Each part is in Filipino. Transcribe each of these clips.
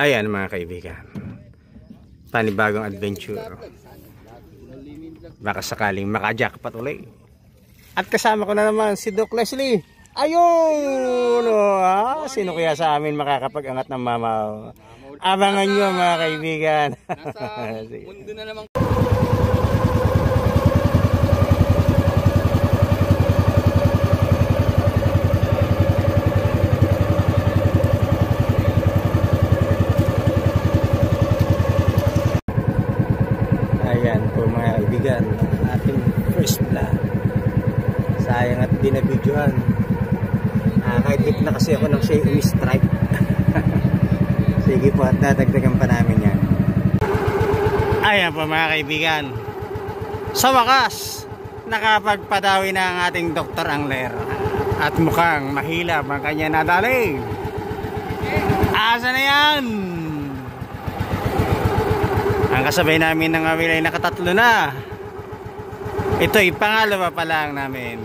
Ayan mga kaibigan, panibagong adventure. Baka sakaling makajackpot ulit. At kasama ko na naman si Doc Leslie. Ayun! Sino kaya sa amin makakapag-angat ng mamaw? Abangan nyo mga kaibigan. Nasa mundo na naman. Ayan po mga kaibigan, ating first vlog. Sayang at di na videohan. Kahit hit na kasi ako ng Xiaomi Strike. Sige po at dadagdagan pa namin yan. Ayan po mga kaibigan, sa wakas nakapagpadawi na ang ating Dr. Angler. At mukhang mahilap ang kanya nadali. Asa na yan? Ang kasabay namin ng awil ay nakatatlo na. Ito'y pangalawa pa lang namin.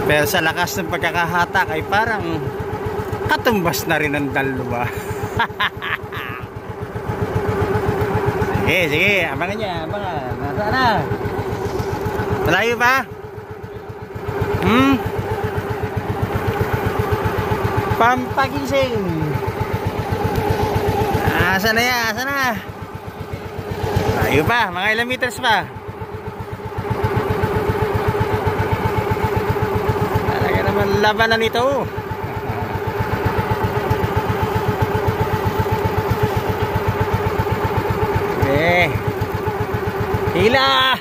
Pero sa lakas ng pagkakahatak ay parang katumbas na rin ang dalawa. Sige, abangan niya, abangan. Nasaan na? Malayo pa? Pampagising. Asa na yan? Asa na? Malayo pa, mga ilang meters pa. Talaga naman labanan ito. Hila!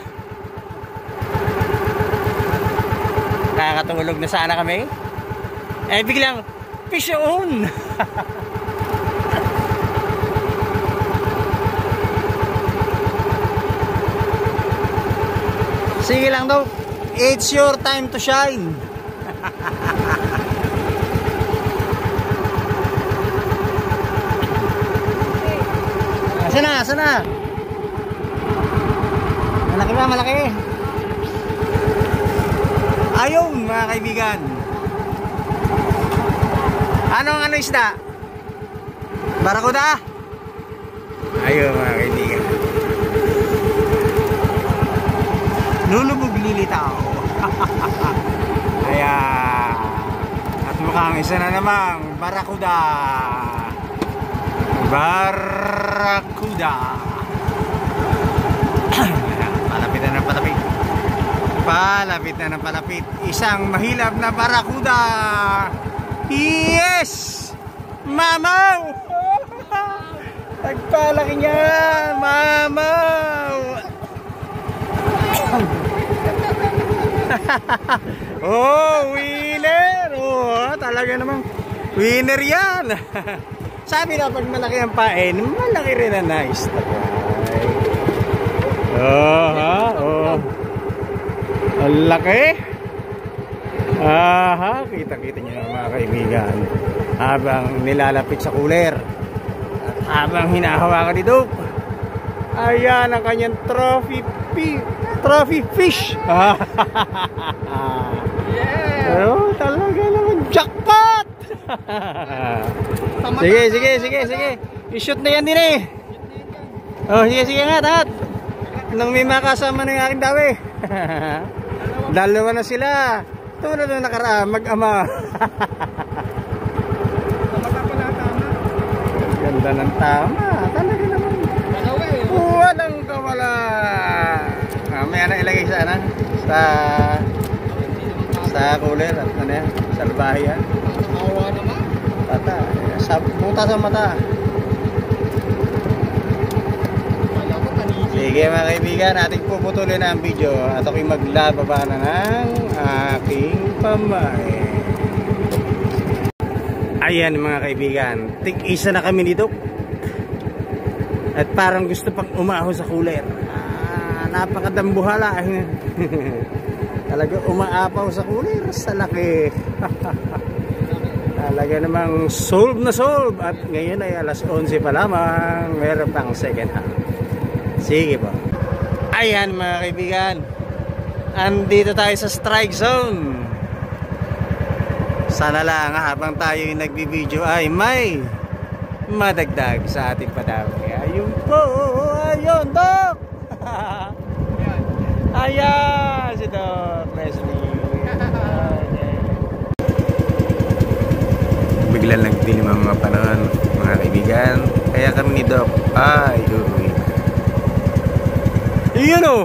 Nakakatulog na sana kami. Biglang fish on! Sige lang daw, it's your time to shine. Asa na, asa na? Malaki ba, malaki? Ayun mga kaibigan. Anong isda? Barakuda? Ayun mga kaibigan. Lulubog lilitaw. Ayan. At mukhang isa na namang barakuda. Barakuda. Palapit na ng palapit. Palapit na ng palapit. Isang mahilap na barakuda. Yes! Mamaw! Nagpalaki niya. Mamaw! Oh, winner! Oh, talaga namang winner yan. Sabi na pag malaki ang pain, malaki rin ang nice. Oh. Ang laki. Kita-kita nyo na mga kaibigan. Habang nilalapit sa cooler. At habang hinahawakan ni Doc. Ayan ang kanyang trophy fish. Yeah. Oh, talaga naman jackpot. Sige. I-shoot na yan din eh. Oh, sige nga tat. Nang may makasama na yung aking dawi. Dalawa na sila. Tulad na nakaraan, mag-ama. Ganda ng tama. Talaga naman. Walang kawala. May na ilagay sana sa cooler at ano yan, sa labahe yan. Awa naman. Tata, buta sa mata. Sige mga kaibigan, ating puputulin na ang video at ako'y maglababa na ng aking pamay. Ayan mga kaibigan, tig-isa na kami ni Doc. At parang gusto pang umaho sa cooler. Napakadambuhala. Talaga umaapaw sa cooler. Sa laki. Talaga namang solve na solve. At ngayon ay alas 11 pa lamang. Meron pang second half. Sige po. Ayan mga kaibigan, andito tayo sa strike zone. Sana lang habang tayo yung nagbibideo ay may madagdag sa ating padami. Ayun po, ayun, Doc! Ayan, si Doc Leslie. Biglang nagdilim ang mga panahon, mga kaibigan. Kaya kami ni Doc ay uuwi. Iyon o!